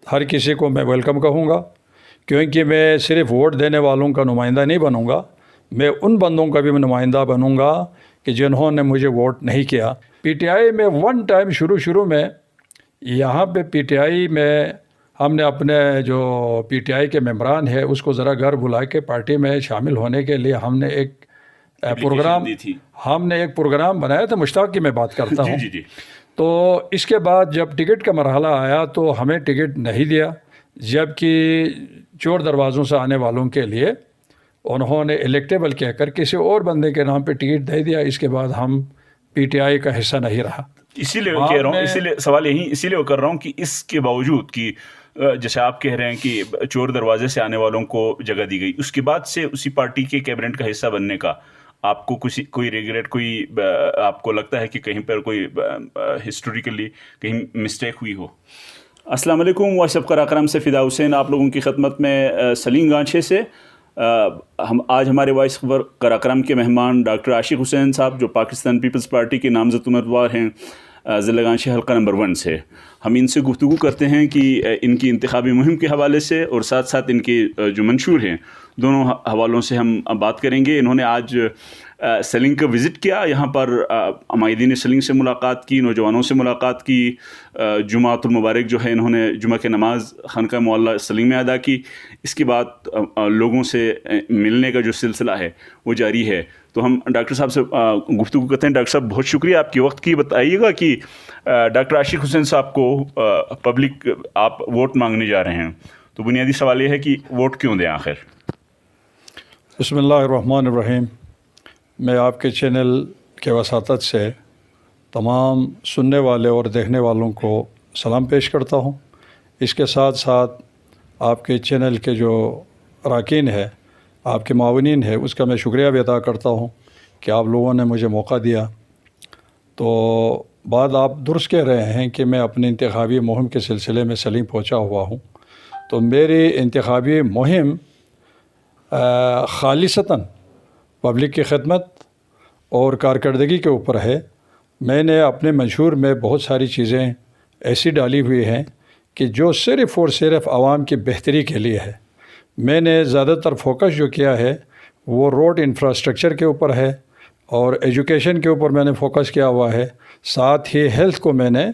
ہر کسی کو میں ویلکم کہوں گا، کیونکہ میں صرف ووٹ دینے والوں کا نمائندہ نہیں بنوں گا، میں ان بندوں کا بھی نمائندہ بنوں گا کہ جنہوں نے مجھے ووٹ نہیں کیا۔ پی ٹی آئی میں ون ٹائم شروع میں یہاں پہ پی ٹی آئی میں ہم نے اپنے جو پی ٹی آئی کے ممبران ہے اس کو ذرا گھر بلا کے پارٹی میں شامل ہونے کے لیے ہم نے ایک پروگرام بنایا تھا۔ مشتاق کی میں بات کرتا ہوں۔ جی تو اس کے بعد جب ٹکٹ کا مرحلہ آیا تو ہمیں ٹکٹ نہیں دیا، جبکہ چور دروازوں سے آنے والوں کے لیے انہوں نے الیکٹیبل کہہ کر کسی اور بندے کے نام پہ ٹکٹ دے دیا۔ اس کے بعد ہم پی ٹی آئی کا حصہ نہیں رہا۔ اسی لیے کہہ رہا ہوں، سوال اسی لیے کر رہا ہوں کہ اس کے باوجود کہ جیسے آپ کہہ رہے ہیں کہ چور دروازے سے آنے والوں کو جگہ دی گئی، اس کے بعد سے اسی پارٹی کے کیبنٹ کا حصہ بننے کا آپ کو کوئی ریگریٹ، کوئی آپ کو لگتا ہے کہ کہیں پر کوئی ہسٹوریکلی کہیں مسٹیک ہوئی ہو؟ السلام علیکم، وائس آف قراقرم سے فدا حسین آپ لوگوں کی خدمت میں سلیم گانچھے سے۔ آج ہمارے وائس آف قراقرم کے مہمان ڈاکٹر عاشق حسین صاحب، جو پاکستان پیپلز پارٹی کے نامزد امیدوار ہیں ضلع گانچھے حلقہ نمبر 1 سے۔ ہم ان سے گفتگو کرتے ہیں کہ ان کی انتخابی مہم کے حوالے سے اور ساتھ ساتھ ان کے جو منشور ہیں دونوں حوالوں سے ہم بات کریں گے۔ انہوں نے آج سلنگ کا وزٹ کیا، یہاں پر عمائدین سلنگ سے ملاقات کی، نوجوانوں سے ملاقات کی، جمعۃ المبارک جو ہے انہوں نے جمعہ کی نماز خانقاہ معلیٰ سلنگ میں ادا کی۔ اس کے بعد لوگوں سے ملنے کا جو سلسلہ ہے وہ جاری ہے۔ تو ہم ڈاکٹر صاحب سے گفتگو کرتے ہیں۔ ڈاکٹر صاحب بہت شکریہ آپ کے وقت کی۔ بتائیے گا کہ ڈاکٹر عاشق حسین صاحب کو پبلک آپ ووٹ مانگنے جا رہے ہیں، تو بنیادی سوال یہ ہے کہ ووٹ کیوں دیں آخر؟ بسم اللہ الرحمن الرحیم۔ میں آپ کے چینل کے وساطت سے تمام سننے والے اور دیکھنے والوں کو سلام پیش کرتا ہوں۔ اس کے ساتھ ساتھ آپ کے چینل کے جو اراکین ہے، آپ کے معاونین ہے، اس کا میں شکریہ بھی ادا کرتا ہوں کہ آپ لوگوں نے مجھے موقع دیا۔ تو بعد آپ درست کہہ رہے ہیں کہ میں اپنی انتخابی مہم کے سلسلے میں سلیم پہنچا ہوا ہوں۔ تو میری انتخابی مہم خالصتاً پبلک کی خدمت اور کارکردگی کے اوپر ہے۔ میں نے اپنے منشور میں بہت ساری چیزیں ایسی ڈالی ہوئی ہیں کہ جو صرف اور صرف عوام کی بہتری کے لیے ہے۔ میں نے زیادہ تر فوکس جو کیا ہے وہ روڈ انفراسٹرکچر کے اوپر ہے اور ایجوکیشن کے اوپر میں نے فوکس کیا ہوا ہے، ساتھ ہی ہیلتھ کو میں نے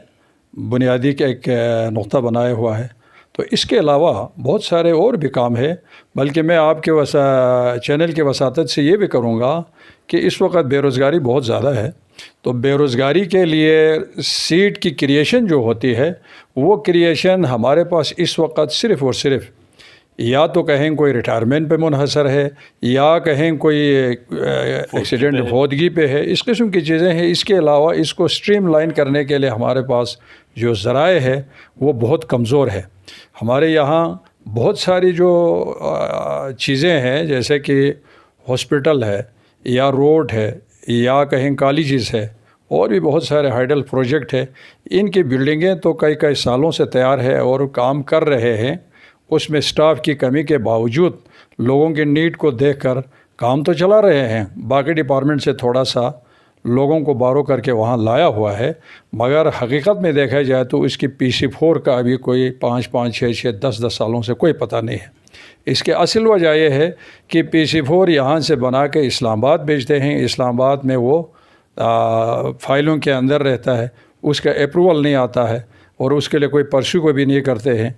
بنیادی کا ایک نقطہ بنایا ہوا ہے۔ تو اس کے علاوہ بہت سارے اور بھی کام ہے، بلکہ میں آپ کے چینل کے وساطت سے یہ بھی کروں گا کہ اس وقت بے روزگاری بہت زیادہ ہے۔ تو بے روزگاری کے لیے سیٹ کی کریشن جو ہوتی ہے، وہ کریشن ہمارے پاس اس وقت صرف اور صرف یا تو کہیں کوئی ریٹائرمنٹ پہ منحصر ہے، یا کہیں کوئی ایکسیڈنٹ فوتگی پہ ہے، اس قسم کی چیزیں ہیں۔ اس کے علاوہ اس کو سٹریم لائن کرنے کے لیے ہمارے پاس جو ذرائع ہے وہ بہت کمزور ہے۔ ہمارے یہاں بہت ساری جو چیزیں ہیں، جیسے کہ ہاسپٹل ہے یا روڈ ہے یا کہیں کالجز ہے، اور بھی بہت سارے ہائیڈل پروجیکٹ ہے، ان کی بلڈنگیں تو کئی سالوں سے تیار ہے اور کام کر رہے ہیں۔ اس میں سٹاف کی کمی کے باوجود لوگوں کی نیڈ کو دیکھ کر کام تو چلا رہے ہیں، باقی ڈپارٹمنٹ سے تھوڑا سا لوگوں کو بارو کر کے وہاں لایا ہوا ہے، مگر حقیقت میں دیکھا جائے تو اس کی PC4 کا ابھی کوئی 5 6 10 سالوں سے کوئی پتہ نہیں ہے۔ اس کی اصل وجہ یہ ہے کہ PC4 یہاں سے بنا کے اسلام آباد بھیجتے ہیں، اسلام آباد میں وہ فائلوں کے اندر رہتا ہے، اس کا اپروول نہیں آتا ہے اور اس کے لیے کوئی پرسو کو بھی نہیں کرتے ہیں۔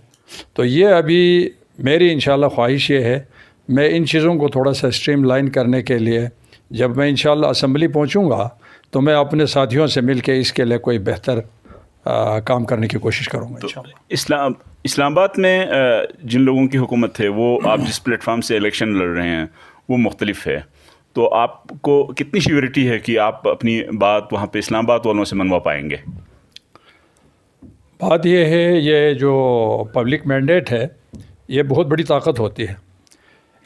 تو یہ ابھی میری انشاءاللہ خواہش یہ ہے، میں ان چیزوں کو تھوڑا سا سٹریم لائن کرنے کے لیے جب میں انشاءاللہ اسمبلی پہنچوں گا تو میں اپنے ساتھیوں سے مل کے اس کے لیے کوئی بہتر کام کرنے کی کوشش کروں گا انشاءاللہ۔ اسلام آباد میں جن لوگوں کی حکومت ہے، وہ آپ جس پلیٹ فارم سے الیکشن لڑ رہے ہیں وہ مختلف ہے، تو آپ کو کتنی شیورٹی ہے کہ آپ اپنی بات وہاں پہ اسلام آباد والوں سے منوا پائیں گے؟ بات یہ ہے، یہ جو پبلک مینڈیٹ ہے یہ بہت بڑی طاقت ہوتی ہے،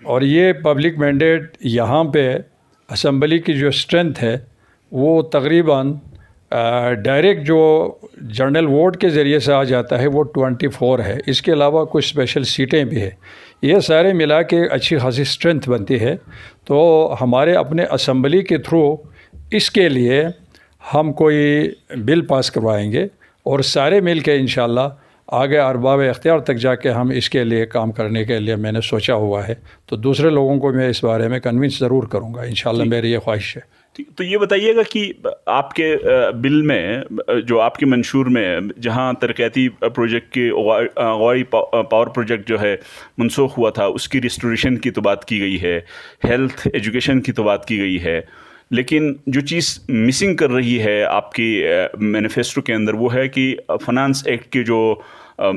اور یہ پبلک مینڈیٹ یہاں پہ اسمبلی کی جو اسٹرینتھ ہے وہ تقریباً ڈائریکٹ جو جنرل ووٹ کے ذریعے سے آ جاتا ہے وہ 24 ہے۔ اس کے علاوہ کچھ اسپیشل سیٹیں بھی ہیں، یہ سارے ملا کے اچھی خاصی اسٹرینتھ بنتی ہے۔ تو ہمارے اپنے اسمبلی کے تھرو اس کے لیے ہم کوئی بل پاس کروائیں گے اور سارے مل کے انشاءاللہ آگے ارباب اختیار تک جا کے ہم اس کے لیے کام کرنے کے لیے میں نے سوچا ہوا ہے، تو دوسرے لوگوں کو میں اس بارے میں کنونس ضرور کروں گا انشاءاللہ، میری یہ خواہش ہے۔ تو یہ بتائیے گا کہ آپ کے بل میں، جو آپ کے منشور میں جہاں ترقیاتی پروجیکٹ کے غوائی پاور پروجیکٹ جو ہے منسوخ ہوا تھا، اس کی ریسٹوریشن کی تو بات کی گئی ہے، ہیلتھ ایجوکیشن کی تو بات کی گئی ہے، لیکن جو چیز مسنگ کر رہی ہے آپ کی مینیفیسٹو کے اندر وہ ہے کہ فنانس ایکٹ کے جو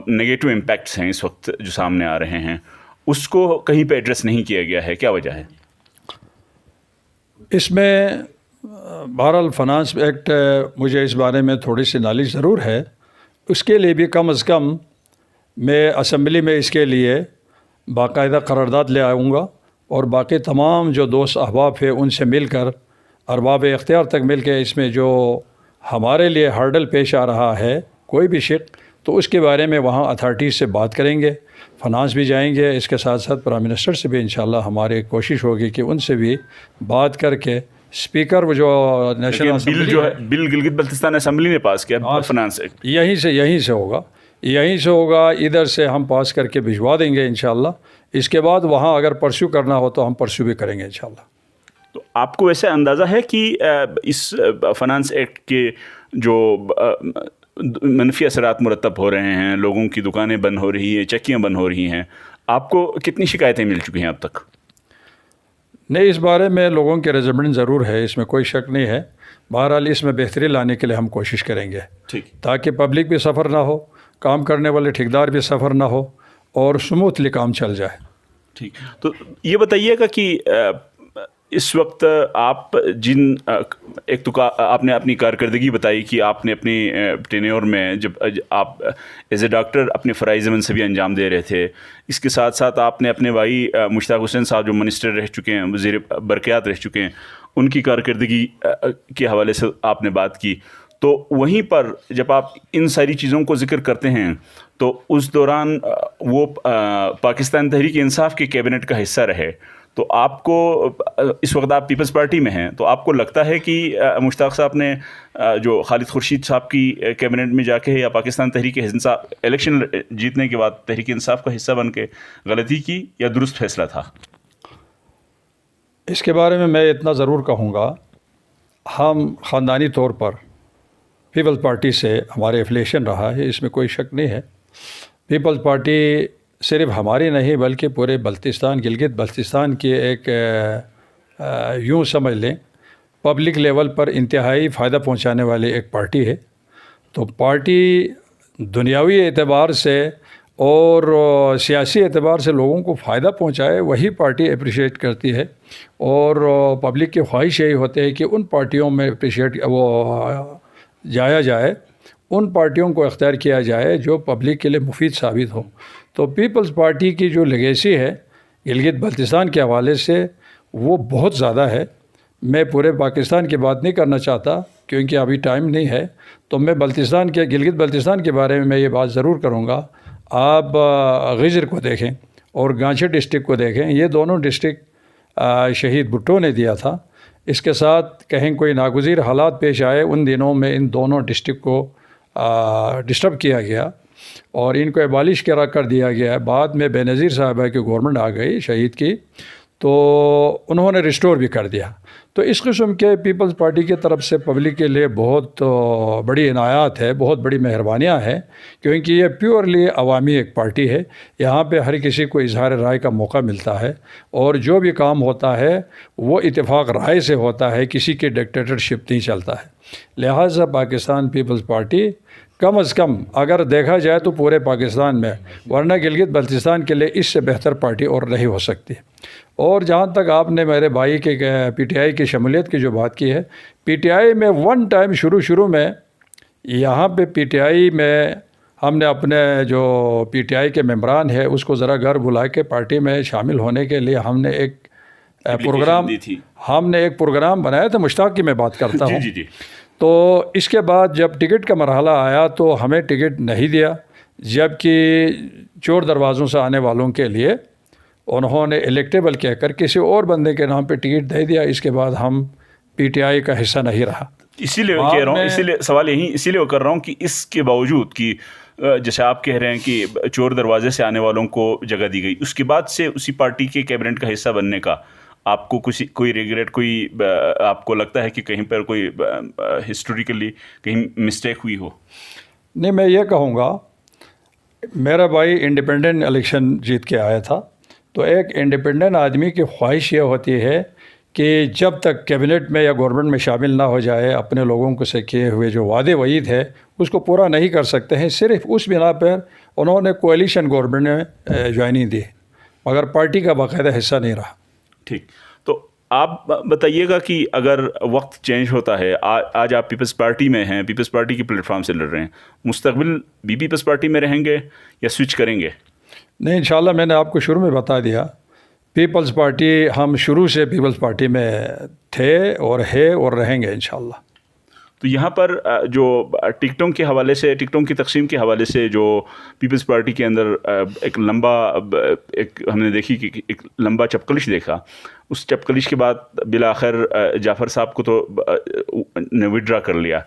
نگیٹو امپیکٹس ہیں اس وقت جو سامنے آ رہے ہیں، اس کو کہیں پہ ایڈریس نہیں کیا گیا ہے، کیا وجہ ہے؟ اس میں بہرحال فنانس ایکٹ، مجھے اس بارے میں تھوڑی سی نالج ضرور ہے، اس کے لیے بھی کم از کم میں اسمبلی میں اس کے لیے باقاعدہ قرارداد لے آؤں گا، اور باقی تمام جو دوست احباب ہیں ان سے مل کر، ارباب اختیار تک مل کے اس میں جو ہمارے لیے ہرڈل پیش آ رہا ہے کوئی بھی شق، تو اس کے بارے میں وہاں اتھارٹیز سے بات کریں گے، فنانس بھی جائیں گے، اس کے ساتھ ساتھ پرائم منسٹر سے بھی انشاءاللہ ہماری کوشش ہوگی کہ ان سے بھی بات کر کے اسپیکر وہ جو نیشنل بل جو ہے، بل گلگت بلتستان اسمبلی نے پاس کیا فنانس ایکٹ، یہیں سے ہوگا، ادھر سے ہم پاس کر کے بھجوا دیں گے انشاءاللہ، اس کے بعد وہاں اگر پرسیو کرنا ہو تو ہم پرسیو بھی کریں گے انشاءاللہ۔ تو آپ کو ویسے اندازہ ہے کہ اس فنانس ایکٹ کے جو منفی اثرات مرتب ہو رہے ہیں، لوگوں کی دکانیں بند ہو رہی ہیں، چکیاں بند ہو رہی ہیں، آپ کو کتنی شکایتیں مل چکی ہیں اب تک؟ نہیں، اس بارے میں لوگوں کے ریزمنٹ ضرور ہے، اس میں کوئی شک نہیں ہے، بہرحال اس میں بہتری لانے کے لیے ہم کوشش کریں گے، ٹھیک، تاکہ پبلک بھی سفر نہ ہو، کام کرنے والے ٹھیکدار بھی سفر نہ ہو، اور سموتھلی کام چل جائے۔ ٹھیک، تو یہ بتائیے گا کہ اس وقت آپ جن ایک تو آپ نے اپنی کارکردگی بتائی کہ آپ نے اپنی ٹینیور میں جب آپ ایز اے ڈاکٹر اپنے فرائض منصبی انجام دے رہے تھے، اس کے ساتھ ساتھ آپ نے اپنے بھائی مشتاق حسین صاحب جو منسٹر رہ چکے ہیں، وزیر برقیات رہ چکے ہیں، ان کی کارکردگی کے حوالے سے آپ نے بات کی، تو وہیں پر جب آپ ان ساری چیزوں کو ذکر کرتے ہیں تو اس دوران وہ پاکستان تحریک انصاف کے کیبنٹ کا حصہ رہے، تو آپ کو اس وقت آپ پیپلز پارٹی میں ہیں، تو آپ کو لگتا ہے کہ مشتاق صاحب نے جو خالد خورشید صاحب کی کیبنٹ میں جا کے یا پاکستان تحریک انصاف الیکشن جیتنے کے بعد تحریک انصاف کا حصہ بن کے غلطی کی یا درست فیصلہ تھا؟ اس کے بارے میں میں اتنا ضرور کہوں گا، ہم خاندانی طور پر پیپلز پارٹی سے ہمارے ایفیلیشن رہا ہے، اس میں کوئی شک نہیں ہے۔ پیپلز پارٹی صرف ہماری نہیں بلکہ پورے بلتستان، گلگت بلتستان کی ایک یوں سمجھ لیں پبلک لیول پر انتہائی فائدہ پہنچانے والی ایک پارٹی ہے۔ تو پارٹی دنیاوی اعتبار سے اور سیاسی اعتبار سے لوگوں کو فائدہ پہنچائے، وہی پارٹی اپریشیٹ کرتی ہے، اور پبلک کی خواہش یہی ہوتی ہے کہ ان پارٹیوں میں جایا جائے، ان پارٹیوں کو اختیار کیا جائے جو پبلک کے لیے مفید ثابت ہو۔ تو پیپلز پارٹی کی جو لیگیسی ہے گلگت بلتستان کے حوالے سے وہ بہت زیادہ ہے۔ میں پورے پاکستان کی بات نہیں کرنا چاہتا کیونکہ ابھی ٹائم نہیں ہے، تو میں گلگت بلتستان کے بارے میں یہ بات ضرور کروں گا۔ آپ غجر کو دیکھیں اور گانچھے ڈسٹرکٹ کو دیکھیں، یہ دونوں ڈسٹرکٹ شہید بھٹو نے دیا تھا۔ اس کے ساتھ کہیں کوئی ناگزیر حالات پیش آئے، ان دنوں میں ان دونوں ڈسٹرکٹ کو ڈسٹرب کیا گیا اور ان کو ایبالش کر دیا گیا۔ بعد میں بے نظیر صاحبہ کی گورنمنٹ آ گئی شہید کی، تو انہوں نے ریسٹور بھی کر دیا۔ تو اس قسم کے پیپلز پارٹی کی طرف سے پبلک کے لیے بہت بڑی عنایات ہے، بہت بڑی مہربانیاں ہیں، کیونکہ یہ پیورلی عوامی ایک پارٹی ہے۔ یہاں پہ ہر کسی کو اظہار رائے کا موقع ملتا ہے، اور جو بھی کام ہوتا ہے وہ اتفاق رائے سے ہوتا ہے، کسی کی ڈکٹیٹرشپ نہیں چلتا ہے۔ لہٰذا پاکستان پیپلز پارٹی کم از کم اگر دیکھا جائے تو پورے پاکستان میں، ورنہ گلگت بلتستان کے لیے اس سے بہتر پارٹی اور نہیں ہو سکتی۔ اور جہاں تک آپ نے میرے بھائی کے پی ٹی آئی کی شمولیت کی جو بات کی ہے، پی ٹی آئی میں ون ٹائم شروع میں یہاں پہ پی ٹی آئی میں ہم نے اپنے جو پی ٹی آئی کے ممبران ہے اس کو ذرا گھر بلا کے پارٹی میں شامل ہونے کے لیے ہم نے ایک پروگرام بنایا تھا۔ مشتاق کی میں بات کرتا ہوں۔ جی۔ تو اس کے بعد جب ٹکٹ کا مرحلہ آیا تو ہمیں ٹکٹ نہیں دیا، جبکہ چور دروازوں سے آنے والوں کے لیے انہوں نے الیکٹیبل کہہ کر کسی اور بندے کے نام پہ ٹکٹ دے دیا۔ اس کے بعد ہم پی ٹی آئی کا حصہ نہیں رہا۔ اسی لیے کہہ رہا ہوں، اسی لیے سوال اسی لیے کر رہا ہوں کہ اس کے باوجود کہ جیسے آپ کہہ رہے ہیں کہ چور دروازے سے آنے والوں کو جگہ دی گئی، اس کے بعد سے اسی پارٹی کے کیبنٹ کا حصہ بننے کا آپ کو کوئی ریگریٹ، کوئی آپ کو لگتا ہے کہ کہیں پر کوئی ہسٹوریکلی کہیں مسٹیک ہوئی ہو؟ نہیں، میں یہ کہوں گا، میرا بھائی انڈیپینڈنٹ الیکشن جیت کے آیا تھا، تو ایک انڈیپینڈنٹ آدمی کی خواہش یہ ہوتی ہے کہ جب تک کیبنٹ میں یا گورنمنٹ میں شامل نہ ہو جائے اپنے لوگوں کو سے کیے ہوئے جو وعدے وعید ہے اس کو پورا نہیں کر سکتے ہیں۔ صرف اس بنا پر انہوں نے کولیشن گورنمنٹ میں جوائننگ دی، مگر پارٹی کا باقاعدہ حصہ نہیں رہا۔ ٹھیک، تو آپ بتائیے گا کہ اگر وقت چینج ہوتا ہے، آج آپ پیپلز پارٹی میں ہیں، پیپلز پارٹی کے پلیٹ فارم سے لڑ رہے ہیں، مستقبل بھی پیپلز پارٹی میں رہیں گے یا سوئچ کریں گے؟ نہیں، انشاءاللہ میں نے آپ کو شروع میں بتا دیا، پیپلز پارٹی، ہم شروع سے پیپلز پارٹی میں تھے اور ہے اور رہیں گے انشاءاللہ۔ تو یہاں پر جو ٹکٹوں کے حوالے سے، ٹکٹوں کی تقسیم کے حوالے سے جو پیپلز پارٹی کے اندر ایک ہم نے دیکھی کہ ایک لمبا چپکلش دیکھا، اس چپکلش کے بعد بالآخر جعفر صاحب کو تو نے وڈرا کر لیا،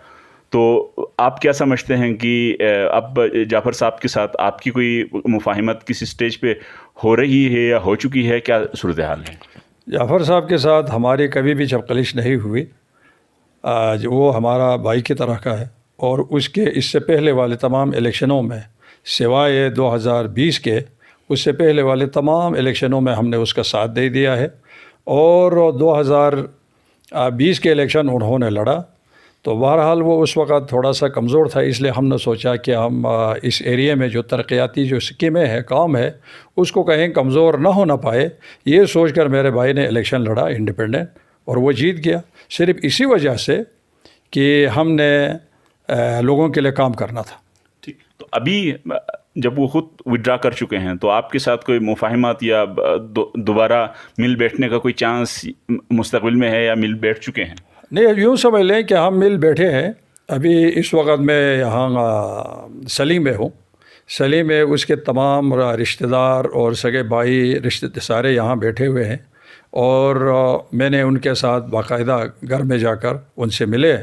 تو آپ کیا سمجھتے ہیں کہ اب جعفر صاحب کے ساتھ آپ کی کوئی مفاہمت کسی سٹیج پہ ہو رہی ہے یا ہو چکی ہے؟ کیا صورتحال ہے؟ جعفر صاحب کے ساتھ ہماری کبھی بھی چپکلش نہیں ہوئی، وہ ہمارا بھائی کی طرح کا ہے، اور اس سے پہلے والے تمام الیکشنوں میں سوائے 2020 کے، اس سے پہلے والے تمام الیکشنوں میں ہم نے اس کا ساتھ دے دیا ہے، اور 2020 کے الیکشن انہوں نے لڑا، تو بہرحال وہ اس وقت تھوڑا سا کمزور تھا، اس لیے ہم نے سوچا کہ ہم اس ایریے میں جو ترقیاتی جو اسکیمیں ہیں، کام ہے، اس کو کہیں کمزور نہ ہونا پائے، یہ سوچ کر میرے بھائی نے الیکشن لڑا انڈیپینڈنٹ، اور وہ جیت گیا، صرف اسی وجہ سے کہ ہم نے لوگوں کے لیے کام کرنا تھا۔ ٹھیک، تو ابھی جب وہ خود وڈرا کر چکے ہیں تو آپ کے ساتھ کوئی مفاہمات یا دوبارہ مل بیٹھنے کا کوئی چانس مستقبل میں ہے یا مل بیٹھ چکے ہیں؟ نہیں، یوں سمجھ لیں کہ ہم مل بیٹھے ہیں، ابھی اس وقت میں یہاں سلیم میں ہوں، سلیم میں اس کے تمام رشتہ دار اور سگے بھائی سارے یہاں بیٹھے ہوئے ہیں، اور میں نے ان کے ساتھ باقاعدہ گھر میں جا کر ان سے ملے،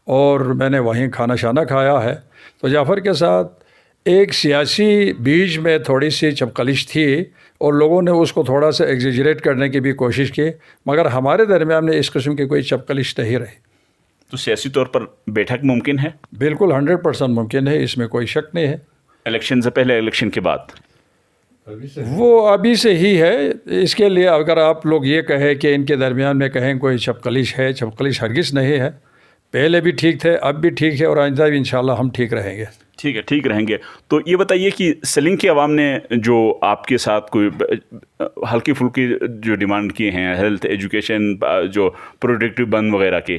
اور میں نے وہیں کھانا شانا کھایا ہے۔ تو جعفر کے ساتھ ایک سیاسی بیچ میں تھوڑی سی چپکلش تھی، اور لوگوں نے اس کو تھوڑا سا ایگزیجریٹ کرنے کی بھی کوشش کی، مگر ہمارے درمیان میں اس قسم کی کوئی چپکلش نہیں رہی۔ تو سیاسی طور پر بیٹھک ممکن ہے؟ بالکل 100% ممکن ہے، اس میں کوئی شک نہیں ہے۔ الیکشن سے پہلے، الیکشن کے بعد؟ وہ ابھی سے ہی ہے، اس کے لیے اگر آپ لوگ یہ کہیں کہ ان کے درمیان میں کہیں کوئی چپکلش ہے، چپکلش ہرگز نہیں ہے، پہلے بھی ٹھیک تھے، اب بھی ٹھیک ہے، اور آئندہ بھی انشاءاللہ ہم ٹھیک رہیں گے۔ ٹھیک ہے، ٹھیک رہیں گے۔ تو یہ بتائیے کہ سلنگ کے عوام نے جو آپ کے ساتھ کوئی ہلکی پھلکی جو ڈیمانڈ کی ہیں، ہیلتھ، ایجوکیشن، جو پروڈکٹیو بند وغیرہ کے،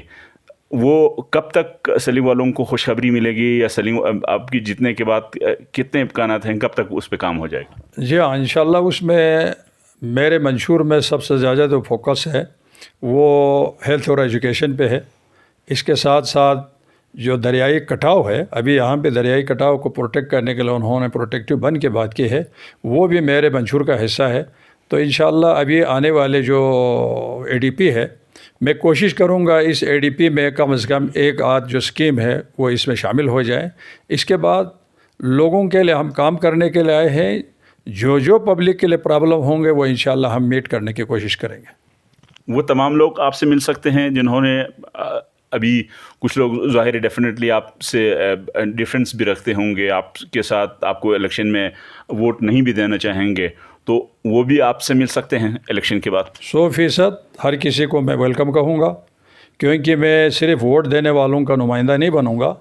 وہ کب تک سلیم والوں کو خوشخبری ملے گی، یا سلیم آپ کی جیتنے کے بعد کتنے امکانات ہیں، کب تک اس پہ کام ہو جائے گا؟ جی ہاں، انشاءاللہ اس میں میرے منشور میں سب سے زیادہ جو فوکس ہے وہ ہیلتھ اور ایجوکیشن پہ ہے۔ اس کے ساتھ ساتھ جو دریائی کٹاؤ ہے، ابھی یہاں پہ دریائی کٹاؤ کو پروٹیکٹ کرنے کے لیے انہوں نے پروٹیکٹیو بند کی بات کی ہے، وہ بھی میرے منشور کا حصہ ہے۔ تو انشاءاللہ ابھی آنے والے جو ADP ہے، میں کوشش کروں گا اس ADP میں کم از کم ایک آدھ جو اسکیم ہے وہ اس میں شامل ہو جائے۔ اس کے بعد لوگوں کے لیے ہم کام کرنے کے لیے آئے ہیں، جو پبلک کے لیے پرابلم ہوں گے وہ انشاءاللہ ہم میٹ کرنے کی کوشش کریں گے۔ وہ تمام لوگ آپ سے مل سکتے ہیں جنہوں نے ابھی، کچھ لوگ ظاہر ڈیفینیٹلی آپ سے ڈیفرنس بھی رکھتے ہوں گے، آپ کے ساتھ آپ کو الیکشن میں ووٹ نہیں بھی دینا چاہیں گے، تو وہ بھی آپ سے مل سکتے ہیں الیکشن کے بعد؟ 100% ہر کسی کو میں ویلکم کہوں گا، کیونکہ میں صرف ووٹ دینے والوں کا نمائندہ نہیں بنوں گا،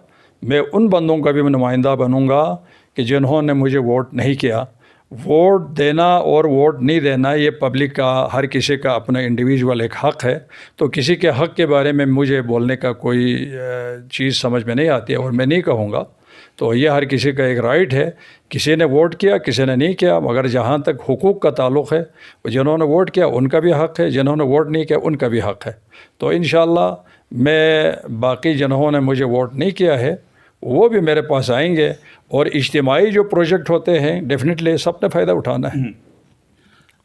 میں ان بندوں کا بھی نمائندہ بنوں گا کہ جنہوں نے مجھے ووٹ نہیں کیا۔ ووٹ دینا اور ووٹ نہیں دینا یہ پبلک کا، ہر کسی کا اپنا انڈیویجول ایک حق ہے، تو کسی کے حق کے بارے میں مجھے بولنے کا کوئی چیز سمجھ میں نہیں آتی ہے، اور میں نہیں کہوں گا۔ تو یہ ہر کسی کا ایک رائٹ ہے، کسی نے ووٹ کیا، کسی نے نہیں کیا، مگر جہاں تک حقوق کا تعلق ہے، جنہوں نے ووٹ کیا ان کا بھی حق ہے، جنہوں نے ووٹ نہیں کیا ان کا بھی حق ہے۔ تو انشاءاللہ میں باقی جنہوں نے مجھے ووٹ نہیں کیا ہے وہ بھی میرے پاس آئیں گے، اور اجتماعی جو پروجیکٹ ہوتے ہیں ڈیفینیٹلی سب نے فائدہ اٹھانا ہے۔